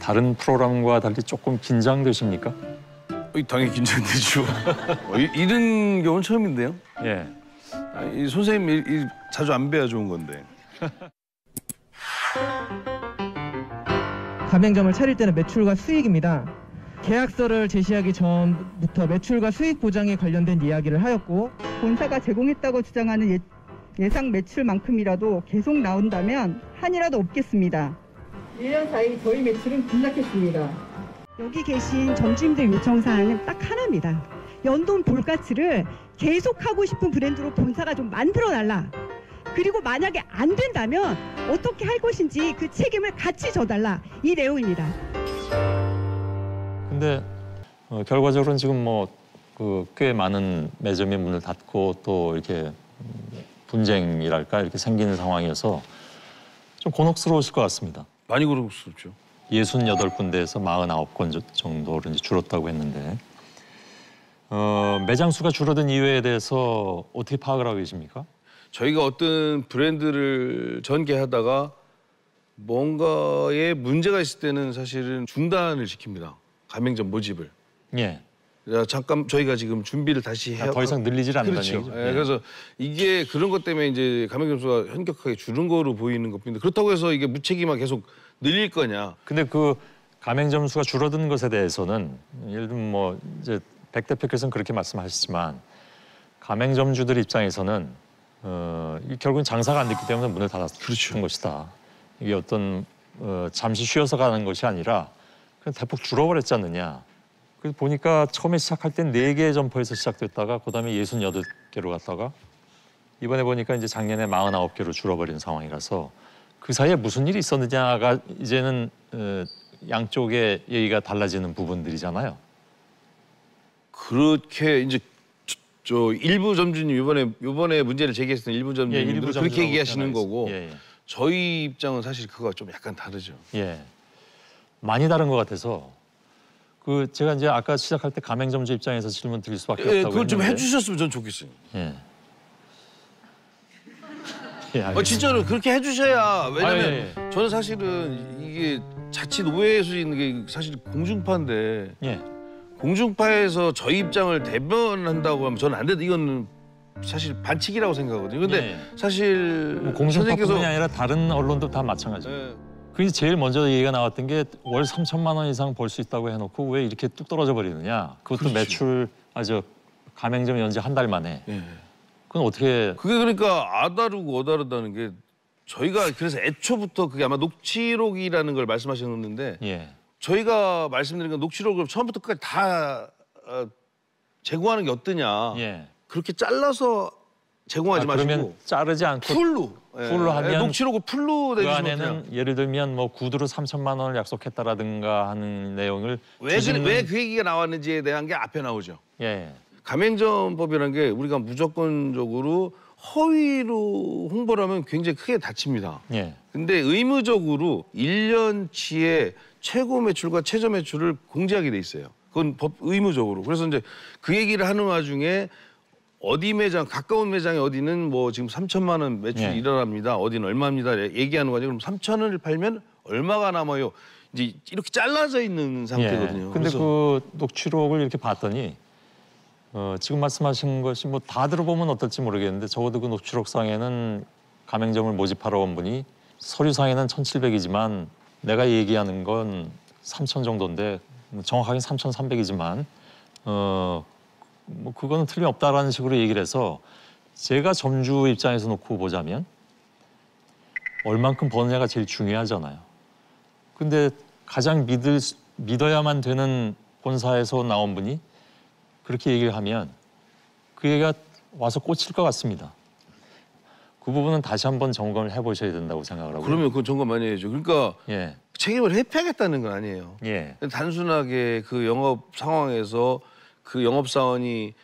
다른 프로그램과 달리 조금 긴장되십니까? 당연히 긴장되죠. 이런 경우는 처음인데요. 예. 이 선생님 자주 안 뵈야 좋은 건데. 가맹점을 차릴 때는 매출과 수익입니다. 계약서를 제시하기 전부터 매출과 수익 보장에 관련된 이야기를 하였고, 본사가 제공했다고 주장하는 예상 매출만큼이라도 계속 나온다면 한이라도 없겠습니다. 1년 사이 저희 매출은 급락했습니다. 여기 계신 점주님들 요청사항은 딱 하나입니다. 연돈 볼가치를 계속하고 싶은 브랜드로 본사가 좀 만들어달라. 그리고 만약에 안 된다면 어떻게 할 것인지 그 책임을 같이 져달라. 이 내용입니다. 근데 결과적으로는 지금 뭐 꽤 많은 매점이 문을 닫고 또 이렇게 분쟁이랄까 이렇게 생기는 상황이어서 좀 곤혹스러우실 것 같습니다. 많이 곤혹스럽죠. 68군데에서 49건 정도로 이제 줄었다고 했는데 매장 수가 줄어든 이유에 대해서 어떻게 파악을 하고 계십니까? 저희가 어떤 브랜드를 전개하다가 뭔가에 문제가 있을 때는 사실은 중단을 시킵니다. 가맹점 모집을. 예. 잠깐 저희가 지금 준비를 다시 해야 더 이상 늘리질 않는다는 그렇죠. 얘기죠. 예, 그래서 이게 그런 것 때문에 이제 가맹점 수가 현격하게 줄은 거로 보이는 겁니다. 그렇다고 해서 이게 무책임하게 계속 늘릴 거냐? 근데 그 가맹점 수가 줄어든 것에 대해서는 예를 들면 뭐 이제 백 대표께서는 그렇게 말씀하시지만 가맹점주들 입장에서는 결국은 장사가 안 됐기 때문에 문을 닫았던 그렇죠. 것이다. 이게 어떤 잠시 쉬어서 가는 것이 아니라 그냥 대폭 줄어버렸지 않느냐. 그래서 보니까 처음에 시작할 땐 4개의 점포에서 시작됐다가 그다음에 68개로 갔다가 이번에 보니까 이제 작년에 49개로 줄어버린 상황이라서 그 사이에 무슨 일이 있었느냐가 이제는 양쪽의 얘기가 달라지는 부분들이잖아요. 그렇게 이제 저 일부 점주님 이번에 문제를 제기했던 일부 점주님들 그렇게 얘기하시는 거고 예. 저희 입장은 사실 그거가 좀 약간 다르죠. 예, 많이 다른 것 같아서 제가 이제 아까 시작할 때 가맹점주 입장에서 질문 드릴 수밖에 없다고 했는데 그걸 좀 해주셨으면 전 좋겠어요. 예. 진짜로 그렇게 해주셔야 왜냐면 저는 사실은 이게 자칫 오해할 수 있는 게 사실 공중파인데 공중파에서 저희 입장을 대변한다고 하면 저는 안 된다. 이건 사실 반칙이라고 생각하거든요. 근데 사실 뭐 공중파뿐만이 아니라 다른 언론도 다 마찬가지예요. 그래서 제일 먼저 얘기가 나왔던 게 월 3천만 원 이상 벌 수 있다고 해놓고 왜 이렇게 뚝 떨어져 버리느냐. 그것도 매출 가맹점 연재 한 달 만에. 그건 어떻게? 그게 그러니까 아다르고 어다르다는 게 저희가 그래서 애초부터 그게 아마 녹취록이라는 걸 말씀하셨는데 저희가 말씀드린 건 녹취록을 처음부터 끝까지 다 제공하는 게 어떠냐. 그렇게 잘라서 제공하지 마시고 그러면 자르지 않고 풀로 하면 녹취록을 풀로 그 내주시면 안에는 예를 들면 뭐 구두로 3천만 원을 약속했다라든가 하는 내용을 왜 그 얘기가 나왔는지에 대한 게 앞에 나오죠. 예. 가맹점법이라는 게 우리가 무조건적으로 허위로 홍보를 하면 굉장히 크게 다칩니다. 근데 의무적으로 1년치의 최고 매출과 최저 매출을 공지하게 돼 있어요. 그건 법 의무적으로. 그래서 이제 그 얘기를 하는 와중에 어디 매장, 가까운 매장에 어디는 뭐 지금 3천만 원 매출이 일어납니다. 어디는 얼마입니다. 얘기하는 거죠. 그럼 3천 원을 팔면 얼마가 남아요. 이제 이렇게 잘라져 있는 상태거든요. 근데 그 녹취록을 이렇게 봤더니 지금 말씀하신 것이 뭐 다 들어보면 어떨지 모르겠는데 적어도 그 녹취록상에는 가맹점을 모집하러 온 분이 서류상에는 1,700이지만 내가 얘기하는 건 3,000 정도인데 정확하게 3,300이지만 뭐 그거는 틀림없다라는 식으로 얘기를 해서 제가 점주 입장에서 놓고 보자면 얼만큼 버느냐가 제일 중요하잖아요. 근데 가장 믿어야만 되는 본사에서 나온 분이 그렇게 얘기를 하면 그 얘기가 와서 꽂힐 것 같습니다. 그 부분은 다시 한번 점검을 해보셔야 된다고 생각을 하고요. 그러면 그건 점검 많이 해야죠. 그러니까 책임을 회피하겠다는 건 아니에요. 단순하게 그 영업 상황에서 그 영업사원이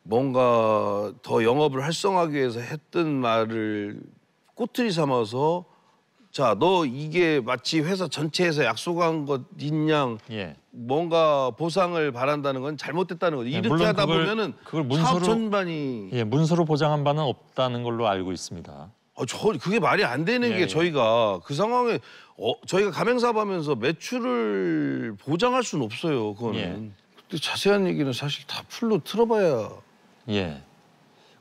뭔가 더 영업을 활성화하기 위해서 했던 말을 꼬투리 삼아서 자, 너 이게 마치 회사 전체에서 약속한 것인 양 뭔가 보상을 바란다는 건 잘못됐다는 거죠. 이렇게 하다 보면은 사업 전반이 문서로 보장한 바는 없다는 걸로 알고 있습니다. 그게 말이 안 되는 게 저희가 그 상황에 저희가 가맹사업하면서 매출을 보장할 수는 없어요. 그거는. 근데 자세한 얘기는 사실 다 풀로 틀어봐야. 예.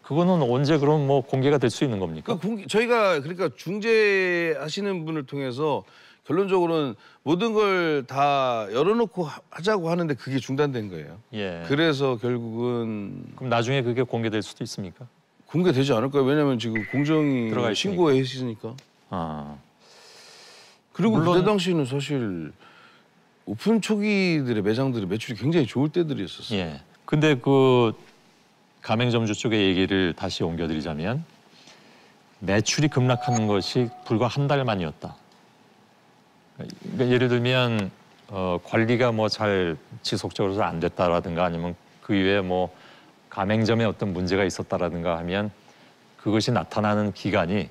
그거는 언제 그럼 뭐 공개가 될 수 있는 겁니까? 저희가 그러니까 중재하시는 분을 통해서 결론적으로는 모든 걸 다 열어놓고 하자고 하는데 그게 중단된 거예요. 예. 그래서 결국은 그럼 나중에 그게 공개될 수도 있습니까? 공개되지 않을까요? 왜냐하면 지금 공정이 신고해 있으니까. 그리고 물론... 그때 당시에는 사실 오픈 초기들의 매장들의 매출이 굉장히 좋을 때들이었었어요. 예. 근데 그 가맹점주 쪽의 얘기를 다시 옮겨드리자면 매출이 급락하는 것이 불과 한 달 만이었다. 그러니까 예를 들면 관리가 뭐 잘 지속적으로 안 됐다라든가 아니면 그 이외에 뭐 가맹점에 어떤 문제가 있었다라든가 하면 그것이 나타나는 기간이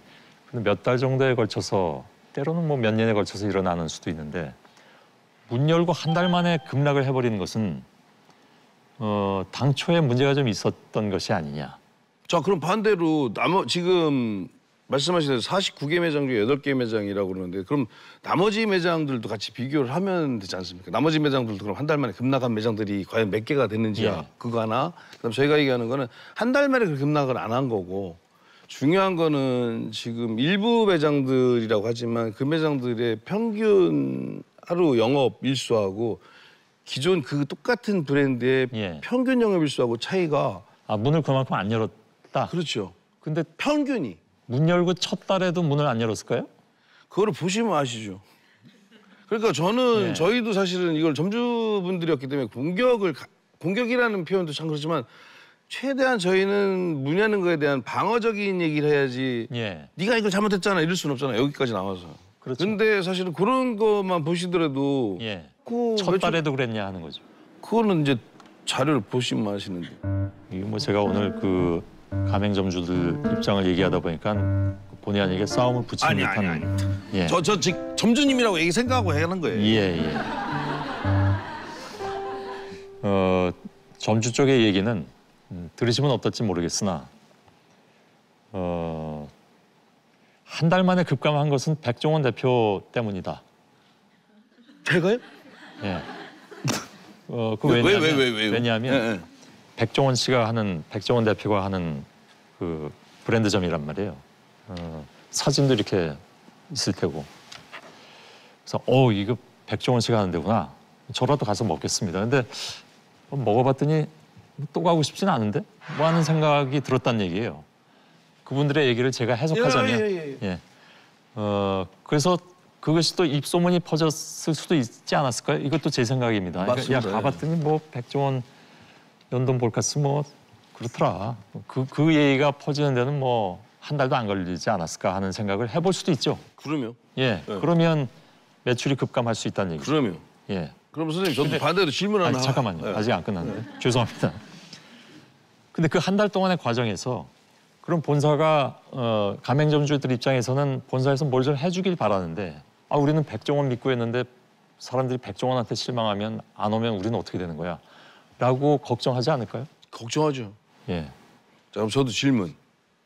몇 달 정도에 걸쳐서 때로는 뭐 몇 년에 걸쳐서 일어나는 수도 있는데 문 열고 한 달 만에 급락을 해버리는 것은 당초에 문제가 좀 있었던 것이 아니냐. 자, 그럼 반대로 지금 말씀하신 대로 49개 매장 중에 8개 매장이라고 그러는데 그럼 나머지 매장들도 같이 비교를 하면 되지 않습니까? 나머지 매장들도 그럼 한 달 만에 급락한 매장들이 과연 몇 개가 됐는지야. 그거 하나. 그다음 저희가 얘기하는 거는 한 달 만에 그 급락을 안 한 거고 중요한 거는 지금 일부 매장들이라고 하지만 그 매장들의 평균 하루 영업 일수하고 기존 그 똑같은 브랜드의 평균 영업 일수하고 차이가 문을 그만큼 안 열었다. 그렇죠. 근데 평균이 문 열고 첫 달에도 문을 안 열었을까요? 그거를 보시면 아시죠. 그러니까 저는 저희도 사실은 이걸 점주분들이었기 때문에 공격이라는 표현도 참 그렇지만 최대한 저희는 문 여는 거에 대한 방어적인 얘기를 해야지 네가 이걸 잘못했잖아 이럴 수는 없잖아. 여기까지 나와서. 그렇죠. 근데 사실은 그런 것만 보시더라도 첫 달에도 그랬냐 하는 거죠. 그거는 이제 자료를 보시면 아시는데. 이게 뭐 제가 오늘 그 가맹점주들 입장을 얘기하다 보니까 본의 아니게 싸움을 붙이는 듯한. 저 점주님이라고 얘기 생각하고 하는 거예요. 점주 쪽의 얘기는 들으시면 어떨지 모르겠으나 한 달 만에 급감한 것은 백종원 대표 때문이다. 제가요? 예. 왜냐하면 백종원 대표가 하는 그 브랜드점이란 말이에요. 사진도 이렇게 있을 테고. 그래서 이거 백종원 씨가 하는 데구나. 저라도 가서 먹겠습니다. 근데 먹어봤더니 또 가고 싶지는 않은데? 뭐 하는 생각이 들었다는 얘기예요. 그분들의 얘기를 제가 해석하자면 그래서 그것이 또 입소문이 퍼졌을 수도 있지 않았을까요? 이것도 제 생각입니다. 맞습니다. 그러니까 가봤더니 뭐 백종원 연돈 볼카스 뭐 그렇더라. 그 얘기가 퍼지는 데는 뭐 한 달도 안 걸리지 않았을까 하는 생각을 해볼 수도 있죠. 그러면? 그러면 매출이 급감할 수 있다는 얘기죠. 그러면? 그럼 선생님 저도 반대로 질문 하나. 잠깐만요. 아직 안 끝났는데. 죄송합니다. 근데 그 한 달 동안의 과정에서 그럼 본사가 가맹점주들 입장에서는 본사에서 뭘 좀 해주길 바라는데 우리는 백종원 믿고 했는데 사람들이 백종원한테 실망하면 안 오면 우리는 어떻게 되는 거야? 라고 걱정하지 않을까요? 걱정하죠. 자, 그럼 저도 질문.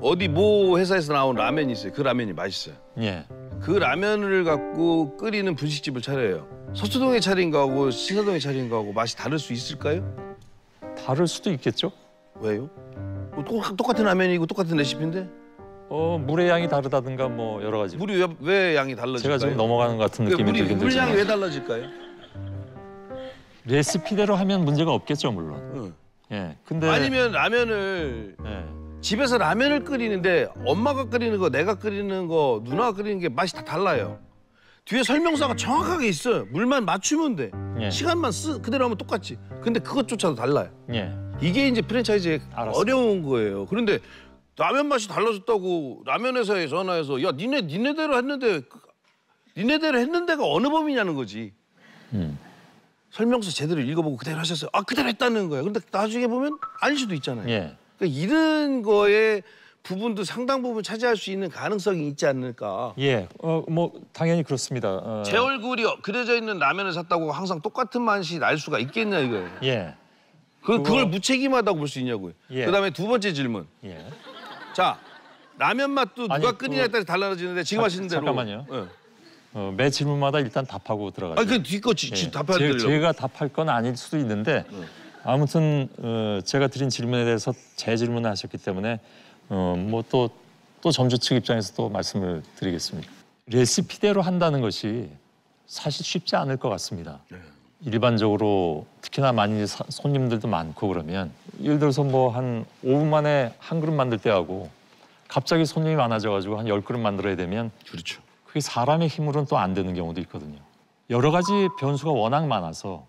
어디 모 회사에서 나온 라면이 있어요. 그 라면이 맛있어요. 그 라면을 갖고 끓이는 분식집을 차려요. 서초동에 차린 거하고 신사동에 차린 거하고 맛이 다를 수 있을까요? 다를 수도 있겠죠. 왜요? 똑같은 라면이고 똑같은 레시피인데? 물의 양이 다르다든가 뭐 여러 가지. 물이 왜 양이 달라질까요? 제가 지금 넘어가는 것 같은 느낌이 들긴 들지만. 물량이 왜 달라질까요? 레시피대로 하면 문제가 없겠죠, 물론. 근데 아니면 라면을 집에서 라면을 끓이는데 엄마가 끓이는 거, 내가 끓이는 거, 누나가 끓이는 게 맛이 다 달라요. 뒤에 설명서가 정확하게 있어요. 물만 맞추면 돼. 시간만 그대로 하면 똑같지. 근데 그것조차도 달라요. 이게 이제 프랜차이즈의 어려운 거예요. 그런데 라면 맛이 달라졌다고 라면 회사에 전화해서 야 니네대로 했는데 니네대로 했는 데가 어느 범위냐는 거지. 설명서 제대로 읽어보고 그대로 하셨어요. 그대로 했다는 거예요. 근데 나중에 보면 아닐 수도 있잖아요. 그러니까 이런 거에 부분도 상당 부분 차지할 수 있는 가능성이 있지 않을까. 뭐 당연히 그렇습니다. 제 얼굴이 그려져 있는 라면을 샀다고 항상 똑같은 맛이 날 수가 있겠냐 이거예요. 그걸 무책임하다고 볼 수 있냐고요. 그다음에 두 번째 질문. 자, 라면 맛도 누가 아니, 끓이냐에 따라 달라지는데 지금 하시는 대로. 잠깐만요. 네. 매 질문마다 일단 답하고 들어가죠. 그 뒤거 답하려고. 제가 답할 건 아닐 수도 있는데 아무튼 제가 드린 질문에 대해서 재질문을 하셨기 때문에 뭐 또 점주 측 입장에서 또 말씀을 드리겠습니다. 레시피대로 한다는 것이 사실 쉽지 않을 것 같습니다. 일반적으로 특히나 많이 손님들도 많고 그러면 예를 들어서 뭐 한 5분 만에 한 그릇 만들 때하고 갑자기 손님이 많아져가지고 한 10그릇 만들어야 되면 그렇죠. 그게 사람의 힘으로는 또 안 되는 경우도 있거든요. 여러 가지 변수가 워낙 많아서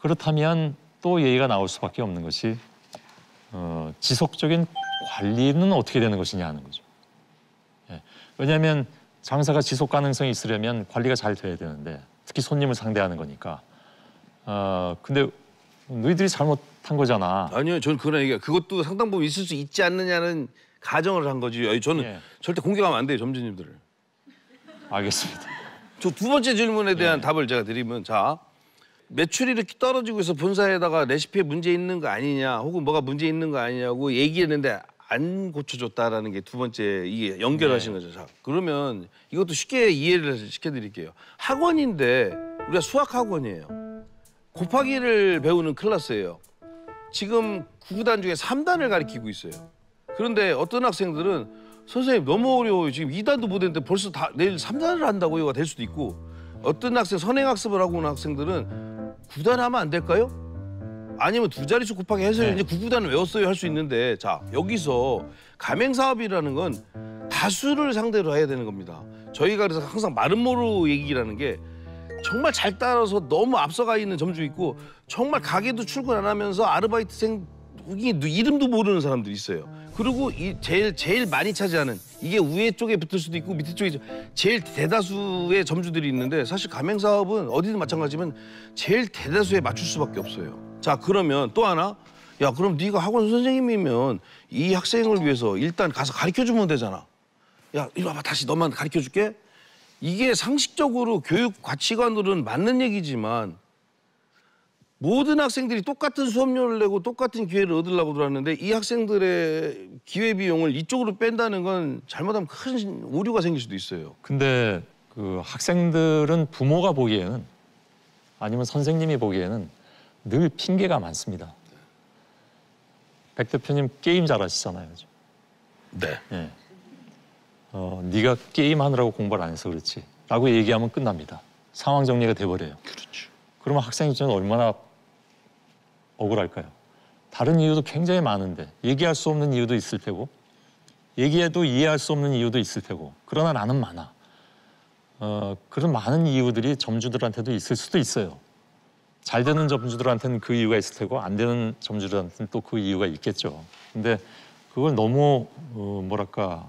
그렇다면 또 예의가 나올 수밖에 없는 것이 지속적인 관리는 어떻게 되는 것이냐 하는 거죠. 예. 왜냐하면 장사가 지속 가능성이 있으려면 관리가 잘 돼야 되는데 특히 손님을 상대하는 거니까. 근데 너희들이 잘못한 거잖아. 아니요, 저는 그런 얘기가 그것도 상당 부분 있을 수 있지 않느냐는 가정을 한 거지. 저는 절대 공격하면 안 돼요, 점주님들을. 알겠습니다. 저 두 번째 질문에 대한 답을 제가 드리면 자, 매출이 이렇게 떨어지고 있어 본사에다가 레시피에 문제 있는 거 아니냐 혹은 뭐가 문제 있는 거 아니냐고 얘기했는데 안 고쳐줬다라는 게 두 번째 이게 연결하신 거죠. 자, 그러면 이것도 쉽게 이해를 시켜드릴게요. 학원인데 우리가 수학 학원이에요. 곱하기를 배우는 클래스예요. 지금 9단 중에 3단을 가르치고 있어요. 그런데 어떤 학생들은 선생님 너무 어려워요. 지금 2단도 못 했는데 벌써 내일 3단을 한다고요가 될 수도 있고 어떤 학생 선행학습을 하고 오는 학생들은 9단 하면 안 될까요? 아니면 두 자릿수 곱하기 해서 이제 9단을 외웠어요 할 수 있는데 자 여기서 가맹사업이라는 건 다수를 상대로 해야 되는 겁니다. 저희가 그래서 항상 마름모로 얘기라는 게 정말 잘 따라서 너무 앞서가 있는 점주 있고 정말 가게도 출근 안 하면서 아르바이트생 이름도 모르는 사람들이 있어요. 그리고 제일 많이 차지하는 이게 위에 쪽에 붙을 수도 있고 밑에 쪽에 제일 대다수의 점주들이 있는데 사실 가맹사업은 어디든 마찬가지지만 제일 대다수에 맞출 수밖에 없어요. 자 그러면 또 하나 야 그럼 네가 학원 선생님이면 이 학생을 위해서 일단 가서 가르쳐주면 되잖아. 야 이리 와봐 다시 너만 가르쳐줄게. 이게 상식적으로 교육 가치관으로는 맞는 얘기지만 모든 학생들이 똑같은 수업료를 내고 똑같은 기회를 얻으려고 들어왔는데 이 학생들의 기회 비용을 이쪽으로 뺀다는 건 잘못하면 큰 오류가 생길 수도 있어요. 근데 그 학생들은 부모가 보기에는 아니면 선생님이 보기에는 늘 핑계가 많습니다. 백 대표님 게임 잘하시잖아요. 네. 예. 네가 게임하느라고 공부를 안 해서 그렇지 라고 얘기하면 끝납니다. 상황 정리가 돼버려요. 그렇죠. 그러면 학생 입장에서 얼마나 억울할까요? 다른 이유도 굉장히 많은데 얘기할 수 없는 이유도 있을 테고 얘기해도 이해할 수 없는 이유도 있을 테고 그러나 나는 많아. 그런 많은 이유들이 점주들한테도 있을 수도 있어요. 잘 되는 점주들한테는 그 이유가 있을 테고 안 되는 점주들한테는 또 그 이유가 있겠죠. 근데 그걸 너무 뭐랄까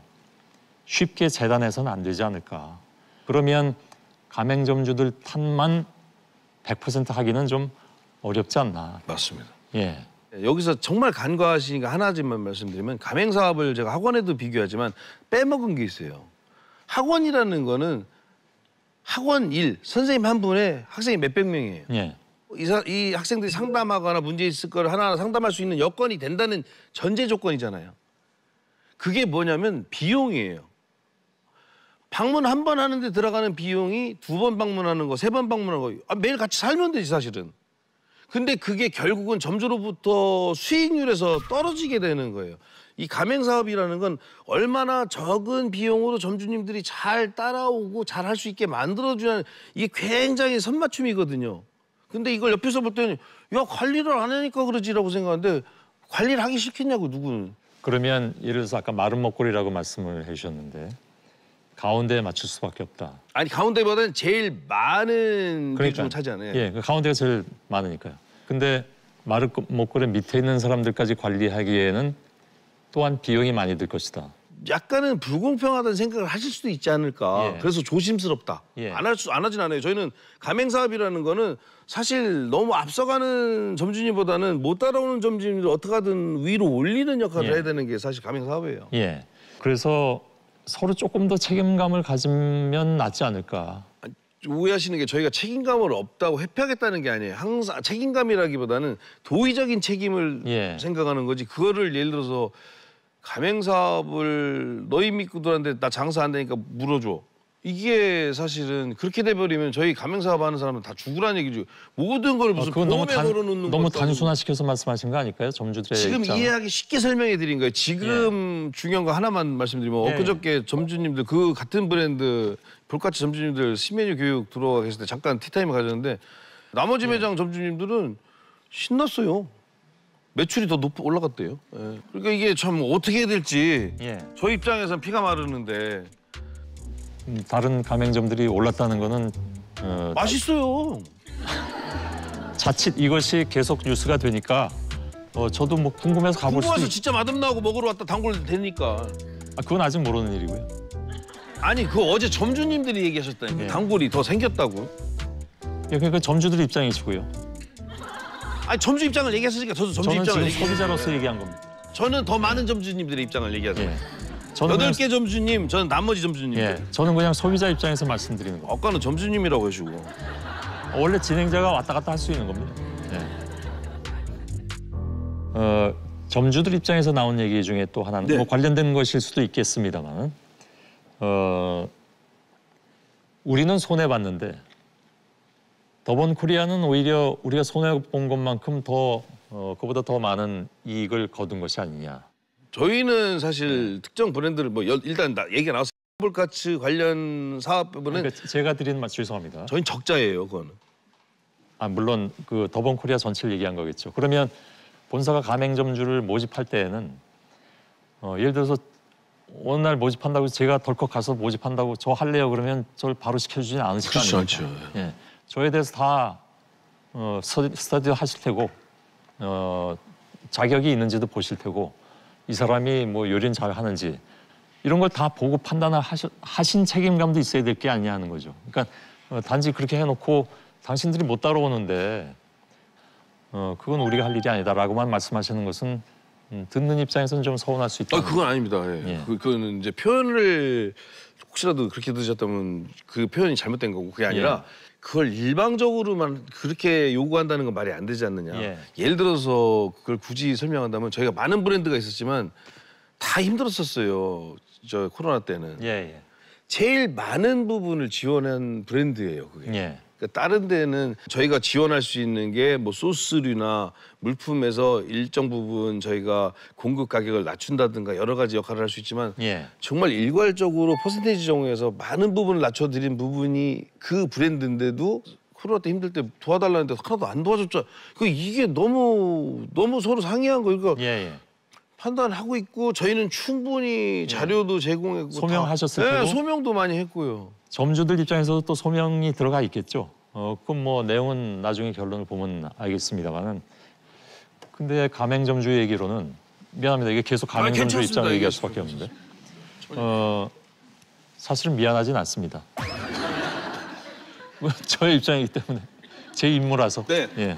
쉽게 재단해서는 안 되지 않을까. 그러면 가맹점주들 탓만 100% 하기는 좀 어렵지 않나. 맞습니다. 예. 여기서 정말 간과하시니까 하나만 말씀드리면 가맹사업을 제가 학원에도 비교하지만 빼먹은 게 있어요. 학원이라는 거는 학원 1, 선생님 한 분에 학생이 몇백 명이에요. 예. 이 학생들이 상담하거나 문제 있을 걸 하나하나 상담할 수 있는 여건이 된다는 전제 조건이잖아요. 그게 뭐냐면 비용이에요. 방문 한 번 하는데 들어가는 비용이 2번 방문하는 거, 3번 방문하는 거 매일 같이 살면 되지 사실은. 근데 그게 결국은 점주로부터 수익률에서 떨어지게 되는 거예요. 이 가맹사업이라는 건 얼마나 적은 비용으로 점주님들이 잘 따라오고 잘 할 수 있게 만들어주는 이게 굉장히 선맞춤이거든요. 근데 이걸 옆에서 볼 때는 야 관리를 안 하니까 그러지라고 생각하는데 관리를 하기 싫겠냐고 누구는. 그러면 예를 들어서 아까 마른 먹거리라고 말씀을 해주셨는데 가운데에 맞출 수밖에 없다. 아니 가운데보다는 제일 많은 비중을 그러니까, 차지하네. 예, 그 가운데가 제일 많으니까요. 근데 마른 먹거리 밑에 있는 사람들까지 관리하기에는 또한 비용이 많이 들 것이다. 약간은 불공평하다는 생각을 하실 수도 있지 않을까. 예. 그래서 조심스럽다. 예. 안 하진 않아요. 저희는 가맹사업이라는 거는 사실 너무 앞서가는 점주님보다는 못 따라오는 점주님을 어떻게 하든 위로 올리는 역할을 예. 해야 되는 게 사실 가맹사업이에요. 예. 그래서 서로 조금 더 책임감을 가지면 낫지 않을까. 오해하시는 게 저희가 책임감을 없다고 회피하겠다는 게 아니에요. 항상 책임감이라기보다는 도의적인 책임을 예. 생각하는 거지. 그거를 예를 들어서 가맹 사업을 너희 믿고 들었는데 나 장사 안 되니까 물어줘. 이게 사실은 그렇게 돼버리면 저희 가맹 사업하는 사람은 다 죽으라는 얘기죠. 모든 걸 무슨 그건 보험에 걸어놓는 너무 것도 아니고. 단순화시켜서 말씀하신 거 아닐까요? 점주들의 지금 입장. 이해하기 쉽게 설명해 드린 거예요. 지금 중요한 거 하나만 말씀드리면 예. 엊그저께 점주님들 그 같은 브랜드 볼카치 점주님들 신메뉴 교육 들어가 계실 때 잠깐 티타임을 가졌는데 나머지 매장 점주님들은 신났어요. 매출이 더 올라갔대요. 예. 그러니까 이게 참 어떻게 해야 될지 예. 저 입장에서는 피가 마르는데 다른 가맹점들이 올랐다는 거는 맛있어요. 자칫 이것이 계속 뉴스가 되니까 저도 뭐 궁금해서 가볼 수도 궁금해서 있... 진짜 맛없나고 먹으러 왔다 단골 되니까. 그건 아직 모르는 일이고요. 아니 그 어제 점주님들이 얘기하셨다니까. 예. 단골이 더 생겼다고. 예, 그러니까 점주들 입장이시고요. 아니 점주 입장을 얘기했으니까 저도 점주 저는 입장을 지금 소비자로서 얘기한 겁니다. 저는 더 많은 점주님들의 입장을 얘기하잖아요. 예. 저는 그냥- 8개 점주님, 저는 나머지 점주님들. 예, 저는 그냥 소비자 입장에서 말씀드리는 거예요. 아까는 점주님이라고 해주고. 원래 진행자가 왔다 갔다 할 수 있는 겁니다. 예. 점주들 입장에서 나온 얘기 중에 또 하나는 네. 뭐 관련된 것일 수도 있겠습니다만, 우리는 손해 봤는데 더본코리아는 오히려 우리가 손해 본 것만큼 더 그보다 더 많은 이익을 거둔 것이 아니냐. 저희는 사실 특정 브랜드를 뭐 일단 얘기가 나왔어요. 볼카츠 관련 사업부는 그러니까 제가 드린 말 죄송합니다. 저희는 적자예요, 그거는. 물론 그 더본코리아 전체를 얘기한 거겠죠. 그러면 본사가 가맹점주를 모집할 때에는 예를 들어서 어느 날 모집한다고 해서 제가 덜컥 가서 모집한다고 저 할래요 그러면 저를 바로 시켜주지는 않으실 거 그렇지 아닙니까? 않죠. 예. 저에 대해서 다 스터디 하실 테고 자격이 있는지도 보실 테고 이 사람이 뭐 요리는 잘 하는지 이런 걸 다 보고 판단을 하신 책임감도 있어야 될 게 아니냐 하는 거죠. 그러니까 단지 그렇게 해놓고 당신들이 못 따라오는데 그건 우리가 할 일이 아니다라고만 말씀하시는 것은 듣는 입장에서는 좀 서운할 수 있다. 그건 아닙니다. 예. 예. 그거는 이제 표현을 혹시라도 그렇게 들으셨다면 그 표현이 잘못된 거고 그게 아니라 그걸 일방적으로만 그렇게 요구한다는 건 말이 안 되지 않느냐. 예. 예를 들어서 그걸 굳이 설명한다면 저희가 많은 브랜드가 있었지만 다 힘들었었어요. 저 코로나 때는. 예. 제일 많은 부분을 지원한 브랜드예요. 그게. 예. 그러니까 다른 데는 저희가 지원할 수 있는 게 뭐 소스류나 물품에서 일정 부분 저희가 공급 가격을 낮춘다든가 여러 가지 역할을 할 수 있지만 예. 정말 일괄적으로 퍼센테이지 정도에서 많은 부분을 낮춰드린 부분이 그 브랜드인데도 코로나 때 힘들 때 도와달라는데 하나도 안 도와줬죠. 이게 너무 서로 상이한 거. 그러니까 예. 판단하고 있고 저희는 충분히 자료도 제공했고 소명하셨을 네, 테고. 소명도 많이 했고요. 점주들 입장에서도 또 소명이 들어가 있겠죠. 그럼 뭐 내용은 나중에 결론을 보면 알겠습니다만은. 근데 가맹점주 얘기로는 미안합니다. 이게 계속 가맹점주 괜찮습니다. 입장을 얘기할 수밖에 없는데. 사실은 미안하진 않습니다. 저의 입장이기 때문에 제 임무라서. 네. 예.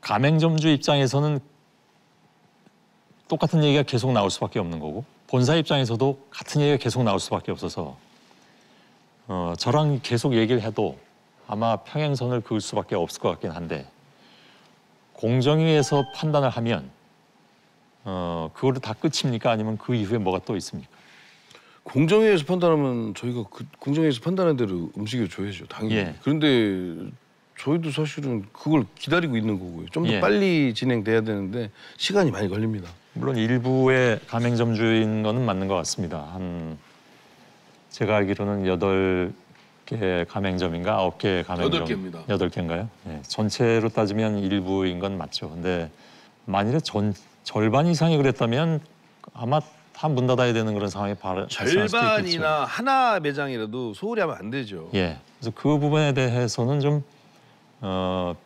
가맹점주 입장에서는 똑같은 얘기가 계속 나올 수밖에 없는 거고 본사 입장에서도 같은 얘기가 계속 나올 수밖에 없어서 저랑 계속 얘기를 해도 아마 평행선을 그을 수밖에 없을 것 같긴 한데 공정위에서 판단을 하면 그거로 다 끝입니까? 아니면 그 이후에 뭐가 또 있습니까? 공정위에서 판단하면 저희가 그 공정위에서 판단한 대로 움직여 줘야죠, 당연히. 예. 그런데 저희도 사실은 그걸 기다리고 있는 거고요. 좀 더 예. 빨리 진행돼야 되는데 시간이 많이 걸립니다. 물론 일부의 가맹점주인 거는 맞는 것 같습니다. 제가 알기로는 8개 가맹점인가 9개 가맹점. 8개입니다. 8개인가요? 네, 전체로 따지면 일부인 건 맞죠. 근데 만일에 절반 이상이 그랬다면 아마 다 문 닫아야 되는 그런 상황이 발생할 수도 있겠죠. 절반이나 하나 매장이라도 소홀히 하면 안 되죠. 예. 그래서 그 부분에 대해서는 좀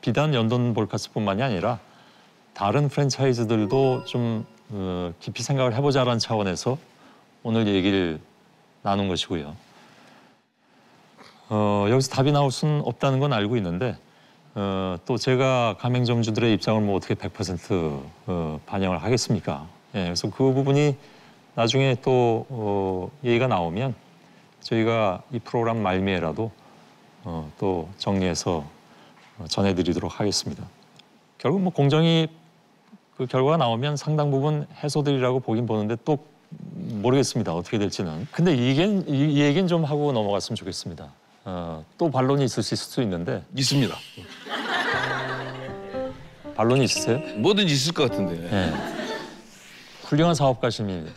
비단 연돈 볼카스뿐만이 아니라 다른 프랜차이즈들도 좀 깊이 생각을 해보자라는 차원에서 오늘 얘기를 나눈 것이고요. 여기서 답이 나올 수는 없다는 건 알고 있는데 또 제가 가맹점주들의 입장을 뭐 어떻게 100% 반영을 하겠습니까? 예, 그래서 그 부분이 나중에 또 얘기가 나오면 저희가 이 프로그램 말미에라도 또 정리해서 전해드리도록 하겠습니다. 결국 뭐 공정위 그 결과가 나오면 상당 부분 해소되리라고 보긴 보는데 또 모르겠습니다. 어떻게 될지는. 근데 이 얘기는 좀 하고 넘어갔으면 좋겠습니다. 또 반론이 있을 수 있는데. 있습니다. 반론이 있으세요? 뭐든지 있을 것 같은데. 네. 훌륭한 사업가십니다.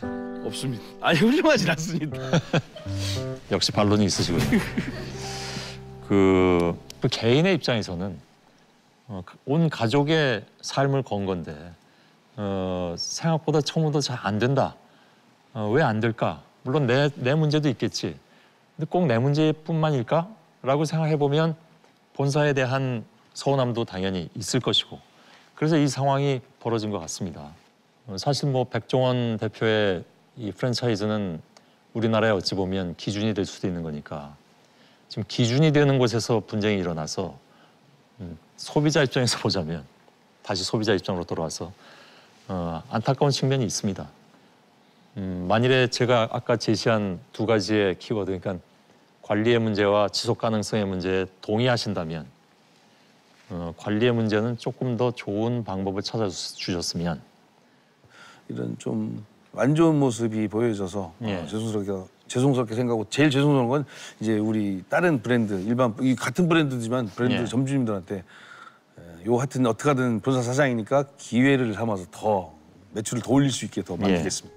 없습니다. 아니 훌륭하진 않습니다. 역시 반론이 있으시군요. 그 개인의 입장에서는 온 가족의 삶을 건 건데 생각보다 처음부터 잘 안 된다. 왜 안 될까? 물론 내 문제도 있겠지. 근데 꼭 내 문제뿐만일까? 라고 생각해 보면 본사에 대한 서운함도 당연히 있을 것이고 그래서 이 상황이 벌어진 것 같습니다. 사실 뭐 백종원 대표의 이 프랜차이즈는 우리나라에 어찌 보면 기준이 될 수도 있는 거니까 지금 기준이 되는 곳에서 분쟁이 일어나서 소비자 입장에서 보자면 다시 소비자 입장으로 돌아와서 안타까운 측면이 있습니다. 만일에 제가 아까 제시한 두 가지의 키워드, 그러니까 관리의 문제와 지속 가능성의 문제에 동의하신다면 관리의 문제는 조금 더 좋은 방법을 찾아주셨으면 이런 좀 안 좋은 모습이 보여져서 예. 죄송스럽게 생각하고 제일 죄송스러운 건 이제 우리 다른 브랜드 일반 이 같은 브랜드지만 브랜드 예. 점주님들한테 요 하여튼 어떻게 하든 본사 사장이니까 기회를 삼아서 더 매출을 더 올릴 수 있게 더 만들겠습니다.